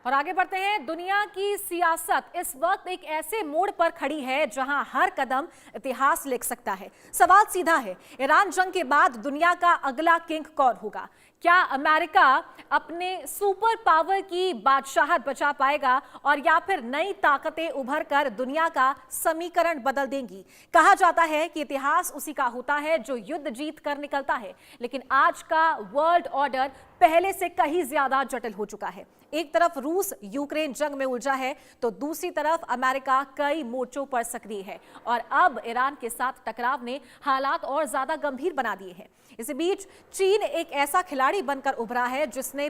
और आगे बढ़ते हैं। दुनिया की सियासत इस वक्त एक ऐसे मोड़ पर खड़ी है जहां हर कदम इतिहास लिख सकता है। सवाल सीधा है, ईरान जंग के बाद दुनिया का अगला किंग कौन होगा? क्या अमेरिका अपने सुपर पावर की बादशाहत बचा पाएगा और या फिर नई ताकतें उभर कर दुनिया का समीकरण बदल देंगी? कहा जाता है कि इतिहास उसी का होता है जो युद्ध जीत कर निकलता है, लेकिन आज का वर्ल्ड ऑर्डर पहले से कहीं ज्यादा जटिल हो चुका है। एक तरफ रूस यूक्रेन जंग में उलझा है तो दूसरी तरफ अमेरिका कई मोर्चों पर सक्रिय है और अब ईरान के साथ टकराव ने हालात और ज्यादा गंभीर बना दिए हैं। इसी बीच चीन एक ऐसा खिलाड़ी बनकर उभरा है जिसने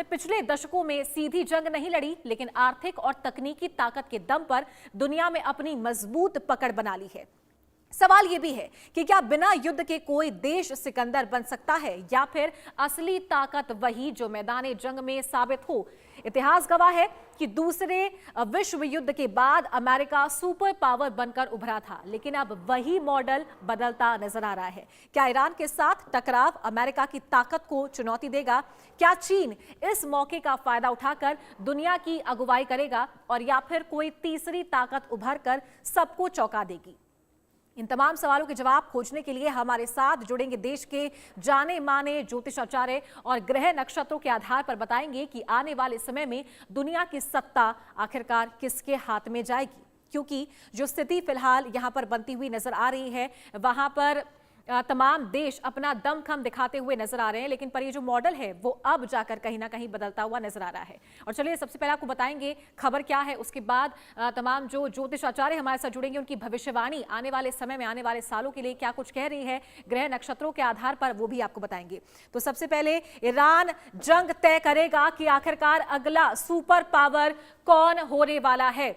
पिछले दशकों में सीधी जंग नहीं लड़ी, लेकिन आर्थिक और तकनीकी ताकत के दम पर दुनिया में अपनी मजबूत पकड़ बना ली है। सवाल यह भी है कि क्या बिना युद्ध के कोई देश सिकंदर बन सकता है या फिर असली ताकत वही जो मैदान जंग में साबित हो? इतिहास गवाह है कि दूसरे विश्व युद्ध के बाद अमेरिका सुपर पावर बनकर उभरा था, लेकिन अब वही मॉडल बदलता नजर आ रहा है। क्या ईरान के साथ टकराव अमेरिका की ताकत को चुनौती देगा? क्या चीन इस मौके का फायदा उठाकर दुनिया की अगुवाई करेगा और या फिर कोई तीसरी ताकत उभर कर सबको चौंका देगी? इन तमाम सवालों के जवाब खोजने के लिए हमारे साथ जुड़ेंगे देश के जाने माने ज्योतिषाचार्य और ग्रह नक्षत्रों के आधार पर बताएंगे कि आने वाले समय में दुनिया की सत्ता आखिरकार किसके हाथ में जाएगी। क्योंकि जो स्थिति फिलहाल यहां पर बनती हुई नजर आ रही है, वहां पर तमाम देश अपना दमखम दिखाते हुए नजर आ रहे हैं, लेकिन पर ये जो मॉडल है वो अब जाकर कहीं ना कहीं बदलता हुआ नजर आ रहा है। और चलिए सबसे पहले आपको बताएंगे खबर क्या है, उसके बाद तमाम जो ज्योतिष आचार्य हमारे साथ जुड़ेंगे उनकी भविष्यवाणी आने वाले समय में, आने वाले सालों के लिए क्या कुछ कह रही है ग्रह नक्षत्रों के आधार पर, वो भी आपको बताएंगे। तो सबसे पहले ईरान जंग तय करेगा कि आखिरकार अगला सुपर पावर कौन होने वाला है।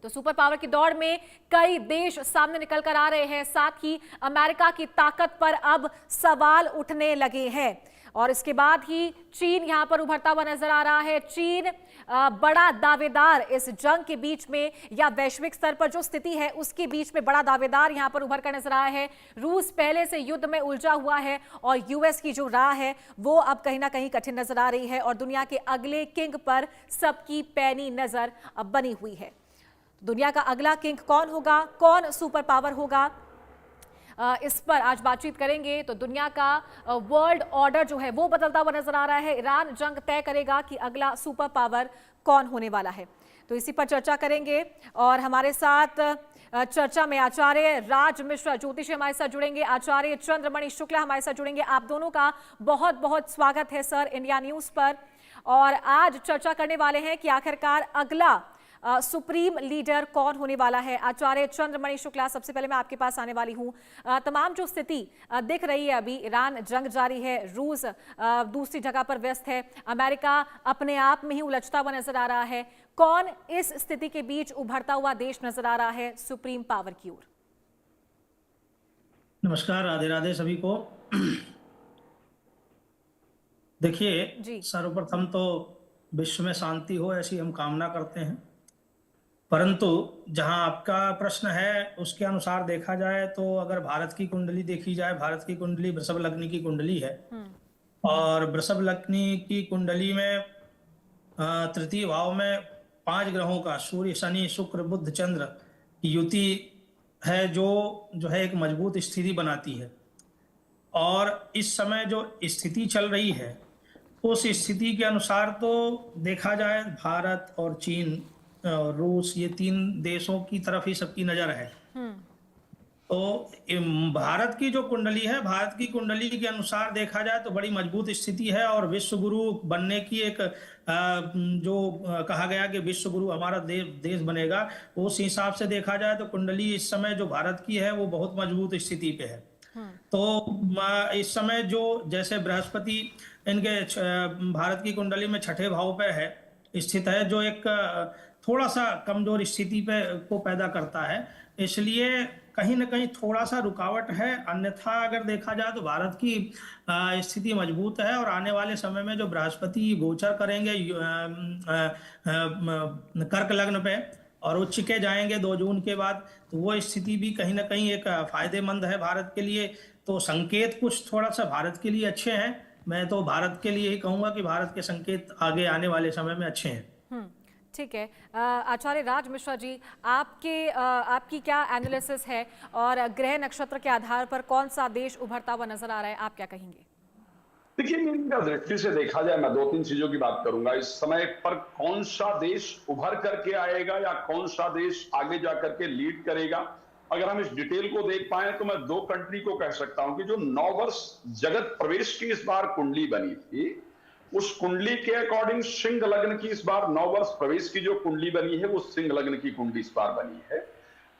तो सुपर पावर की दौड़ में कई देश सामने निकल कर आ रहे हैं, साथ ही अमेरिका की ताकत पर अब सवाल उठने लगे हैं। और इसके बाद ही चीन यहां पर उभरता हुआ नजर आ रहा है। चीन बड़ा दावेदार इस जंग के बीच में या वैश्विक स्तर पर जो स्थिति है उसके बीच में बड़ा दावेदार यहां पर उभर कर नजर आया है। रूस पहले से युद्ध में उलझा हुआ है और यूएस की जो राह है वो अब कहीं ना कहीं कठिन नजर आ रही है और दुनिया के अगले किंग पर सबकी पैनी नजर अब बनी हुई है। दुनिया का अगला किंग कौन होगा, कौन सुपर पावर होगा, इस पर आज बातचीत करेंगे। तो दुनिया का वर्ल्ड ऑर्डर जो है वो बदलता हुआ नजर आ रहा है। ईरान जंग तय करेगा कि अगला सुपर पावर कौन होने वाला है, तो इसी पर चर्चा करेंगे। और हमारे साथ चर्चा में आचार्य राज मिश्रा ज्योतिषी हमारे साथ जुड़ेंगे, आचार्य चंद्रमणि शुक्ला हमारे साथ जुड़ेंगे। आप दोनों का बहुत बहुत स्वागत है सर इंडिया न्यूज पर। और आज चर्चा करने वाले हैं कि आखिरकार अगला सुप्रीम लीडर कौन होने वाला है। आचार्य चंद्रमणि शुक्ला, सबसे पहले मैं आपके पास आने वाली हूं। तमाम जो स्थिति दिख रही है अभी, ईरान जंग जारी है, रूस दूसरी जगह पर व्यस्त है, अमेरिका अपने आप में ही उलझता हुआ नजर आ रहा है। कौन इस स्थिति के बीच उभरता हुआ देश नजर आ रहा है सुप्रीम पावर की ओर? नमस्कार, राधे राधे सभी को। देखिए, सर्वप्रथम तो विश्व में शांति हो ऐसी हम कामना करते हैं, परंतु जहां आपका प्रश्न है उसके अनुसार देखा जाए तो अगर भारत की कुंडली देखी जाए, भारत की कुंडली वृषभ लग्न की कुंडली है और वृषभ लग्न की कुंडली में तृतीय भाव में 5 ग्रहों का सूर्य शनि शुक्र बुध चंद्र की युति है जो है एक मजबूत स्थिति बनाती है। और इस समय जो स्थिति चल रही है उस स्थिति के अनुसार तो देखा जाए भारत और चीन और रूस, ये 3 देशों की तरफ ही सबकी नजर है। तो भारत की जो कुंडली है, भारत की कुंडली के अनुसार देखा जाए तो बड़ी मजबूत स्थिति है और विश्व गुरु बनने की एक जो कहा गया कि विश्व गुरु हमारा देश बनेगा, उस हिसाब से देखा जाए तो कुंडली इस समय जो भारत की है वो बहुत मजबूत स्थिति पे है। तो इस समय जो जैसे बृहस्पति इनके भारत की कुंडली में 6ठे भाव पे है स्थित है, जो एक थोड़ा सा कमजोर स्थिति पे को पैदा करता है, इसलिए कहीं ना कहीं थोड़ा सा रुकावट है। अन्यथा अगर देखा जाए तो भारत की स्थिति मजबूत है और आने वाले समय में जो बृहस्पति गोचर करेंगे कर्क लग्न पे और उच्च के जाएंगे 2 जून के बाद, तो वो स्थिति भी कहीं ना कहीं एक फायदेमंद है भारत के लिए। तो संकेत कुछ थोड़ा सा भारत के लिए अच्छे हैं, मैं तो भारत के लिए ही कहूंगा कि भारत के संकेत आगे आने वाले समय में अच्छे हैं। ठीक है। आचार्य राज मिश्रा जी, आपकी क्या एनालिसिस है और ग्रह नक्षत्र के आधार पर कौन सा देश उभरता हुआ नजर आ रहा है, आप क्या कहेंगे? देखिए, मेरी दृष्टि से देखा जाए, मैं 2-3 चीजों की बात करूंगा इस समय पर। कौन सा देश उभर करके आएगा या कौन सा देश आगे जाकर के लीड करेगा, अगर हम इस डिटेल को देख पाए तो मैं 2 कंट्री को कह सकता हूं कि जो 9 वर्ष जगत प्रवेश की इस बार कुंडली बनी थी, उस कुंडली के अकॉर्डिंग सिंह लग्न की इस बार 9 वर्ष प्रवेश की जो कुंडली बनी है, वो सिंह लग्न की कुंडली इस बार बनी है।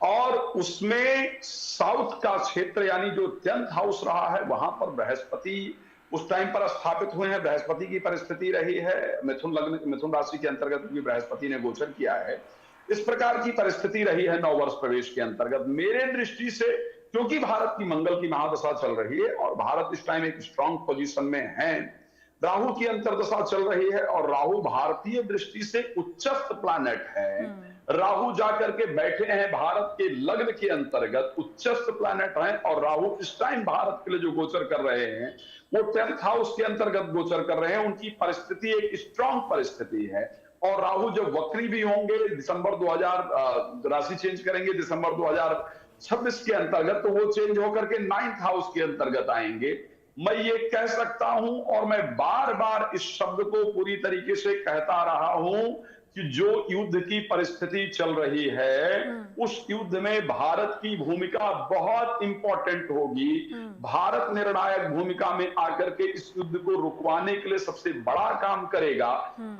और उसमें साउथ का क्षेत्र यानी जो 10th हाउस रहा है, वहां पर बृहस्पति उस टाइम पर स्थापित हुए हैं। बृहस्पति की परिस्थिति रही है मिथुन लग्न, मिथुन राशि के अंतर्गत भी बृहस्पति ने गोचर किया है। इस प्रकार की परिस्थिति रही है 9 वर्ष प्रवेश के अंतर्गत। मेरे दृष्टि से, क्योंकि भारत की मंगल की महादशा चल रही है और भारत इस टाइम एक स्ट्रांग पोजीशन में है, राहु की अंतर्दशा चल रही है और राहु भारतीय दृष्टि से उच्चस्थ प्लैनेट है। राहु जाकर के बैठे हैं भारत के लग्न के अंतर्गत, उच्चस्थ प्लैनेट हैं, और राहु इस टाइम भारत के लिए जो गोचर कर रहे हैं वो 10th हाउस के अंतर्गत गोचर कर रहे हैं। उनकी परिस्थिति एक स्ट्रांग परिस्थिति है। और राहु जब वक्री भी होंगे दिसंबर 2000 राशि चेंज करेंगे दिसंबर 2026 के अंतर्गत, तो वो चेंज होकर के 9th हाउस के अंतर्गत आएंगे। मैं ये कह सकता हूं और मैं बार बार इस शब्द को पूरी तरीके से कहता रहा हूं कि जो युद्ध की परिस्थिति चल रही है, उस युद्ध में भारत की भूमिका बहुत इंपॉर्टेंट होगी। भारत निर्णायक भूमिका में आकर के इस युद्ध को रुकवाने के लिए सबसे बड़ा काम करेगा।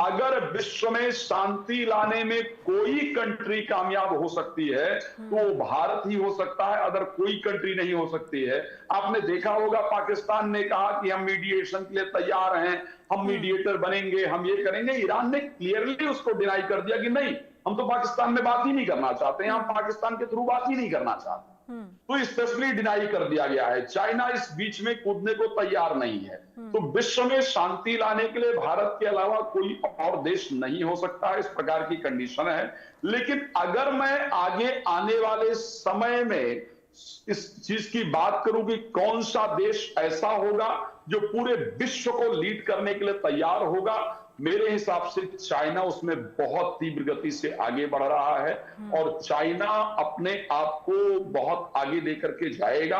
अगर विश्व में शांति लाने में कोई कंट्री कामयाब हो सकती है तो वो भारत ही हो सकता है, अदर कोई कंट्री नहीं हो सकती है। आपने देखा होगा, पाकिस्तान ने कहा कि हम मीडिएशन के लिए तैयार हैं, हम मीडिएटर बनेंगे, हम ये करेंगे। ईरान ने क्लियरली उसको डिनाई कर दिया कि नहीं, हम तो पाकिस्तान में बात ही नहीं करना चाहते, हम पाकिस्तान के थ्रू बात ही नहीं करना चाहते। तो स्पेशली डिनाई कर दिया गया है। चाइना इस बीच में कूदने को तैयार नहीं है। तो विश्व में शांति लाने के लिए भारत के अलावा कोई और देश नहीं हो सकता है, इस प्रकार की कंडीशन है। लेकिन अगर मैं आगे आने वाले समय में इस चीज की बात करूं कि कौन सा देश ऐसा होगा जो पूरे विश्व को लीड करने के लिए तैयार होगा, मेरे हिसाब से चाइना उसमें बहुत तीव्र गति से आगे बढ़ रहा है और चाइना अपने आप को बहुत आगे लेकर के जाएगा।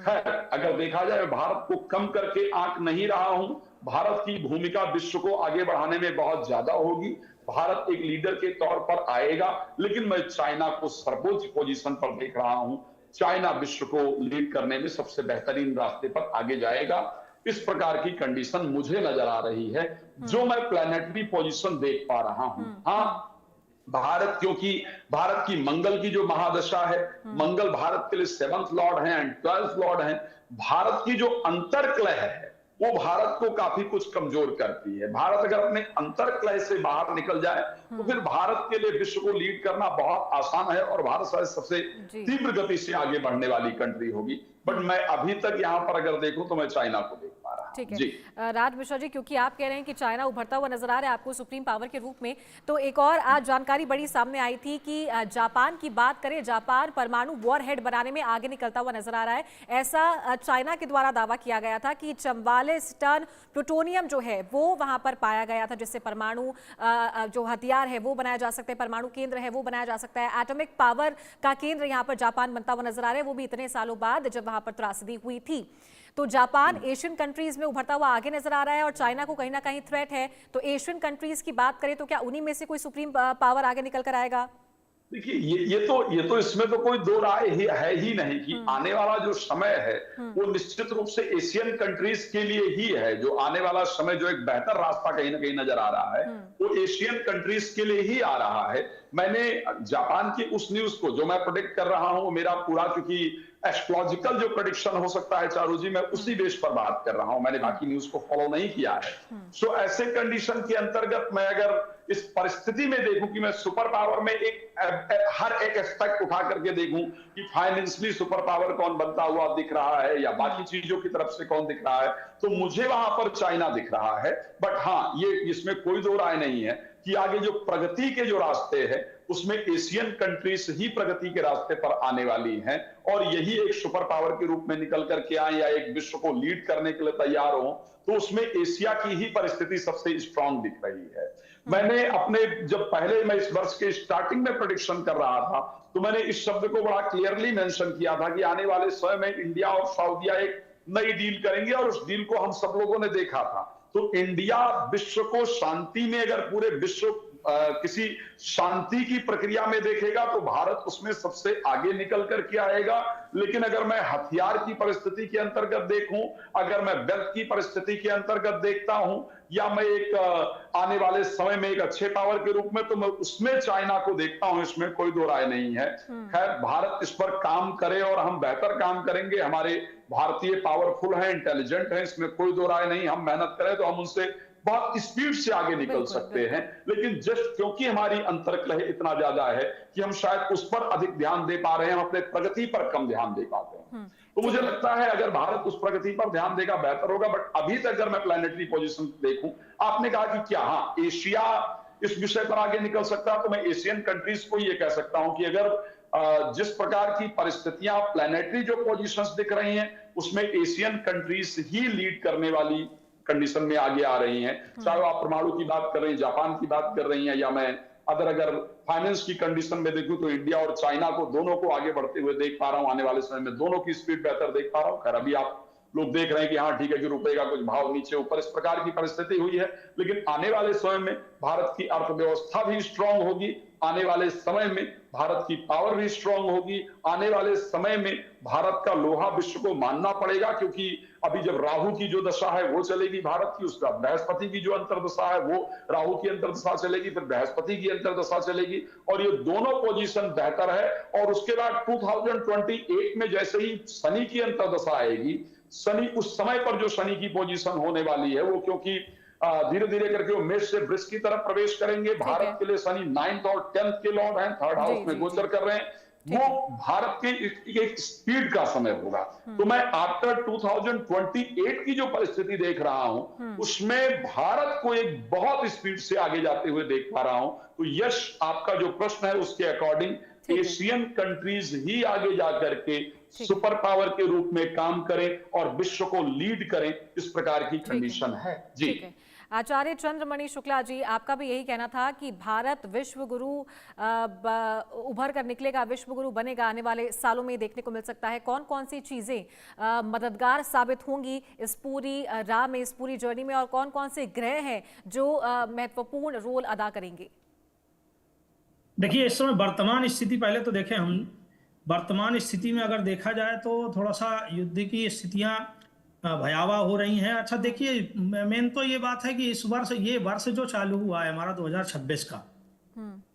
खैर, अगर देखा जाए, भारत को कम करके आंक नहीं रहा हूं। भारत की भूमिका विश्व को आगे बढ़ाने में बहुत ज्यादा होगी। भारत एक लीडर के तौर पर आएगा, लेकिन मैं चाइना को सर्वोच्च पोजीशन पर देख रहा हूं। चाइना विश्व को लीड करने में सबसे बेहतरीन रास्ते पर आगे जाएगा। इस प्रकार की कंडीशन मुझे नजर आ रही है, जो मैं प्लैनेटरी पोजीशन देख पा रहा हूं। हाँ, भारत, क्योंकि भारत की मंगल की जो महादशा है, मंगल भारत के लिए 7th लॉर्ड है एंड 12th लॉर्ड है। भारत की जो अंतरकलह है वो भारत को काफी कुछ कमजोर करती है। भारत अगर अपने अंतरकलह से बाहर निकल जाए तो फिर भारत के लिए विश्व को लीड करना बहुत आसान है और भारत शायद सबसे तीव्र गति से आगे बढ़ने वाली कंट्री होगी। बट मैं अभी तक यहाँ पर अगर देखूं तो मैं चाइना को देख पा रहा हूं। ठीक है राज मिश्रा जी, क्योंकि आप कह रहे हैं कि चाइना उभरता हुआ नजर आ रहा है आपको सुप्रीम पावर के रूप में, तो एक और आज जानकारी बड़ी सामने आई थी कि जापान की बात करें, जापान परमाणु वॉरहेड बनाने में आगे निकलता हुआ नजर आ रहा है। ऐसा चाइना के द्वारा दावा किया गया था कि 44 टन प्लूटोनियम जो है वो वहां पर पाया गया था, जिससे परमाणु जो हथियार है वो बनाया जा सकता है, परमाणु केंद्र है वो बनाया जा सकता है। एटॉमिक पावर का केंद्र यहाँ पर जापान बनता हुआ नजर आ रहा है, वो भी इतने सालों बाद जब वहां पर त्रासदी हुई थी। तो जापान एशियन कंट्रीज में उभरता हुआ आगे नजर आ रहा है और चाइना को कहीं ना कहीं थ्रेट है। तो एशियन कंट्रीज की बात करें तो क्या उन्हीं में से कोई सुप्रीम पावर आगे निकल कर आएगा? देखिए, ये तो इसमें तो कोई दो राय है ही नहीं कि आने वाला जो समय है वो निश्चित रूप से एशियन कंट्रीज के लिए ही है। जो आने वाला समय, जो एक बेहतर रास्ता कहीं ना कहीं नजर आ रहा है, वो एशियन कंट्रीज के लिए ही आ रहा है। मैंने जापान की उस न्यूज को जो मैं प्रेडिक्ट कर रहा हूं, मेरा पूरा, क्योंकि एस्ट्रोलॉजिकल जो प्रेडिक्शन हो सकता है चारू जी, मैं उसी बेस पर बात कर रहा हूं, मैंने बाकी न्यूज को फॉलो नहीं किया है। सो ऐसे कंडीशन के अंतर्गत मैं अगर इस परिस्थिति में देखूं कि मैं सुपर पावर में हर एक एस्पेक्ट उठा करके देखूं कि फाइनेंशियली सुपर पावर कौन बनता हुआ दिख रहा है या बाकी चीजों की तरफ से कौन दिख रहा है, तो मुझे वहां पर चाइना दिख रहा है। बट हाँ, ये इसमें कोई दो राय नहीं है कि आगे जो प्रगति के जो रास्ते हैं उसमें एशियन कंट्रीज ही प्रगति के रास्ते पर आने वाली हैं और यही एक सुपर पावर के रूप में निकल करके आए या एक विश्व को लीड करने के लिए तैयार हो, तो उसमें एशिया की ही परिस्थिति सबसे स्ट्रांग दिख रही है। मैंने अपने जब पहले मैं इस वर्ष के स्टार्टिंग में प्रेडिक्शन कर रहा था तो मैंने इस शब्द को बड़ा क्लियरली मेंशन किया था कि आने वाले समय में इंडिया और सऊदीया एक नई डील करेंगे और उस डील को हम सब लोगों ने देखा था। तो इंडिया विश्व को शांति में, अगर पूरे विश्व किसी शांति की प्रक्रिया में देखेगा तो भारत उसमें सबसे आगे निकल करके आएगा। लेकिन अगर मैं हथियार की परिस्थिति के अंतर्गत देखूं, अगर मैं वेल्थ की परिस्थिति के अंतर्गत देखता हूं, या मैं एक आने वाले समय में एक अच्छे पावर के रूप में, तो मैं उसमें चाइना को देखता हूं, इसमें कोई दो राय नहीं है। खैर, भारत इस पर काम करे और हम बेहतर काम करेंगे। हमारे भारतीय पावरफुल हैं, इंटेलिजेंट हैं, इसमें कोई दो राय नहीं। हम मेहनत करें तो हम उनसे बहुत स्पीड से आगे निकल सकते हैं। लेकिन जस्ट क्योंकि हमारी अंतर्कलह इतना ज्यादा है कि हम शायद उस पर अधिक ध्यान दे पा रहे हैं, हम अपने प्रगति पर कम ध्यान दे पाते हैं। तो मुझे लगता है अगर भारत उस प्रगति पर ध्यान देगा बेहतर होगा। बट अभी तक अगर मैं प्लैनेटरी पोजीशन देखूं, आपने कहा कि क्या हाँ एशिया इस विषय पर आगे निकल सकता है, तो मैं एशियन कंट्रीज को ये कह सकता हूं कि अगर जिस प्रकार की परिस्थितियां प्लैनेटरी जो पोजीशंस दिख रही हैं, उसमें एशियन कंट्रीज ही लीड करने वाली कंडीशन में आगे आ रही हैं। चाहे आप परमाणु की बात कर रही हैं, जापान की बात कर रही हैं, या मैं अगर फाइनेंस की कंडीशन में देखूं तो इंडिया और चाइना को, दोनों को आगे बढ़ते हुए देख पा रहा हूं। आने वाले समय में दोनों की स्पीड बेहतर देख पा रहा हूं। खैर, अभी आप लोग देख रहे हैं कि हाँ ठीक है कि रुपए का कुछ भाव नीचे ऊपर इस प्रकार की परिस्थिति हुई है, लेकिन आने वाले समय में भारत की अर्थव्यवस्था भी स्ट्रांग होगी, आने वाले समय में भारत की पावर भी स्ट्रांग होगी, आने वाले समय में भारत का लोहा विश्व को मानना पड़ेगा। क्योंकि अभी जब राहु की जो दशा है वो चलेगी भारत की, उसका बृहस्पति की जो अंतर्दशा है वो राहु की अंतर्दशा चलेगी, फिर बृहस्पति की अंतर्दशा चलेगी, और ये दोनों पोजीशन बेहतर है। और उसके बाद 2028 में जैसे ही शनि की अंतर्दशा आएगी, शनि उस समय पर जो शनि की पोजीशन होने वाली है वो, क्योंकि धीरे धीरे करके वो मेष से वृष की तरफ प्रवेश करेंगे। भारत के लिए शनि 9th और 10th के लॉर्ड हैं, 3rd हाउस में गोचर कर रहे हैं। वो भारत के एक स्पीड का समय होगा। तो मैं आफ्टर 2028 की जो परिस्थिति देख रहा हूं, उसमें भारत को एक बहुत स्पीड से आगे जाते हुए देख पा रहा हूं। तो यश, आपका जो प्रश्न है उसके अकॉर्डिंग एशियन कंट्रीज ही आगे जाकर के सुपर पावर के रूप में काम करें और विश्व को लीड करें, इस प्रकार की कंडीशन है जी। आचार्य चंद्रमणि शुक्ला जी, आपका भी यही कहना था कि भारत विश्व गुरु उभर कर निकलेगा, विश्व गुरु बनेगा, आने वाले सालों में देखने को मिल सकता है। कौन कौन सी चीजें मददगार साबित होंगी इस पूरी राह में, इस पूरी जर्नी में, और कौन कौन से ग्रह हैं जो महत्वपूर्ण रोल अदा करेंगे? देखिए, इस समय वर्तमान स्थिति, पहले तो देखें हम वर्तमान स्थिति में अगर देखा जाए तो थोड़ा सा युद्ध की स्थितियां भयावह हो रही हैं। अच्छा देखिए, मेन तो ये बात है कि इस वर्ष, ये वर्ष जो चालू हुआ है हमारा 2026 का,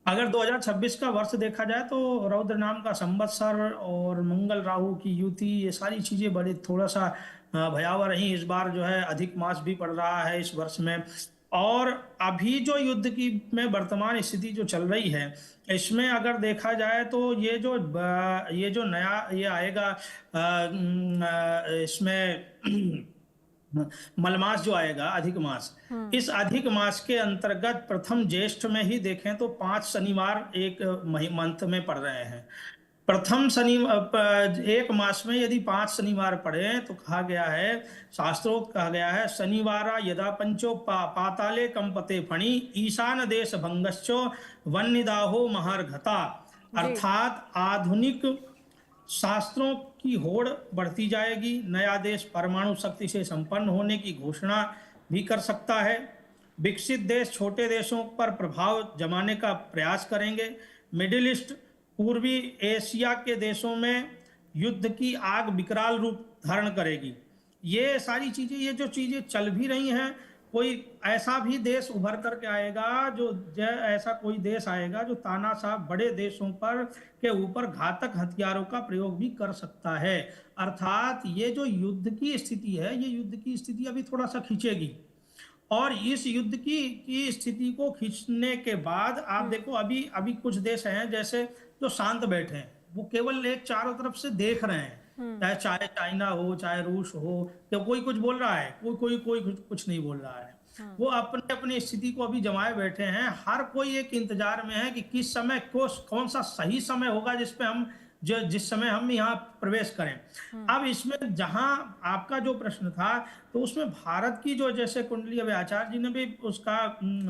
अगर 2026 का वर्ष देखा जाए तो रौद्र नाम का संवत्सर और मंगल राहु की युति, ये सारी चीजें बड़ी थोड़ा सा भयावह रही। इस बार जो है अधिक मास भी पड़ रहा है इस वर्ष में। और अभी जो युद्ध की में वर्तमान स्थिति जो चल रही है, इसमें अगर देखा जाए तो ये जो नया ये आएगा, इसमें मलमास जो आएगा, अधिक मास, इस अधिक मास के अंतर्गत प्रथम ज्येष्ठ में ही देखें तो 5 शनिवार एक मंथ में पड़ रहे हैं। प्रथम एक मास में यदि 5 शनिवार पड़े तो कहा गया है, शास्त्रोक्त कहा गया है, शनिवारा यदा पंचो पाताले कंपते फणी ईशान देश भंगश्चो वन्यदाहो महारघता। अर्थात आधुनिक शास्त्रों की होड़ बढ़ती जाएगी। नया देश परमाणु शक्ति से संपन्न होने की घोषणा भी कर सकता है। विकसित देश छोटे देशों पर प्रभाव जमाने का प्रयास करेंगे। मिडिल ईस्ट, पूर्वी एशिया के देशों में युद्ध की आग विकराल रूप धारण करेगी। ये सारी चीजें, ये जो चीजें चल भी रही हैं, कोई ऐसा भी देश उभर करके आएगा ऐसा कोई देश आएगा जो तानाशाह बड़े देशों पर के ऊपर घातक हथियारों का प्रयोग भी कर सकता है। अर्थात ये जो युद्ध की स्थिति है, ये युद्ध की स्थिति अभी थोड़ा सा खींचेगी। और इस युद्ध की स्थिति को खींचने के बाद आप देखो, अभी कुछ देश हैं जैसे जो शांत बैठे हैं, वो केवल एक चारों तरफ से देख रहे हैं, चाहे चाइना हो, चाहे रूस हो, तो कोई कुछ बोल रहा है, कोई कुछ नहीं बोल रहा है। वो अपने अपनी स्थिति को अभी जमाए बैठे हैं। हर कोई एक इंतजार में है कि किस समय कौन सा सही समय होगा जिसपे हम जिस समय हम यहाँ प्रवेश करें। अब इसमें जहां आपका जो प्रश्न था, तो उसमें भारत की जो जैसे कुंडली, अभी आचार्य जी ने भी उसका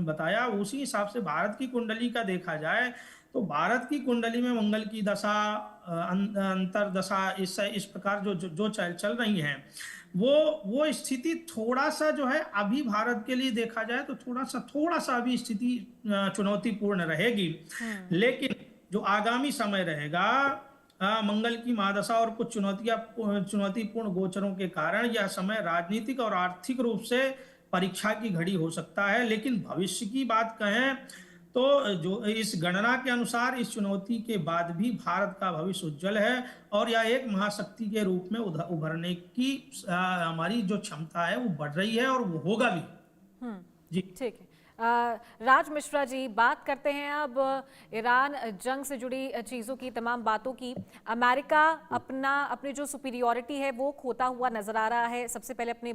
बताया, उसी हिसाब से भारत की कुंडली का देखा जाए तो भारत की कुंडली में मंगल की दशा, अंतर दशा, इस प्रकार जो चल रही हैं, वो स्थिति थोड़ा सा जो है अभी भारत के लिए देखा जाए तो थोड़ा सा अभी स्थिति चुनौतीपूर्ण रहेगी। लेकिन जो आगामी समय रहेगा, मंगल की महादशा और कुछ चुनौतीपूर्ण गोचरों के कारण यह समय राजनीतिक और आर्थिक रूप से परीक्षा की घड़ी हो सकता है। लेकिन भविष्य की बात कहें तो जो इस गणना के अनुसार इस चुनौती के बाद भी भारत का भविष्य उज्जवल है और यह एक महाशक्ति के रूप में उभरने की हमारी जो क्षमता है वो बढ़ रही है और वो होगा भी। जी ठीक है। राज मिश्रा जी, बात करते हैं अब ईरान जंग से जुड़ी चीज़ों की, तमाम बातों की। अमेरिका अपनी जो सुपीरियॉरिटी है वो खोता हुआ नजर आ रहा है। सबसे पहले अपने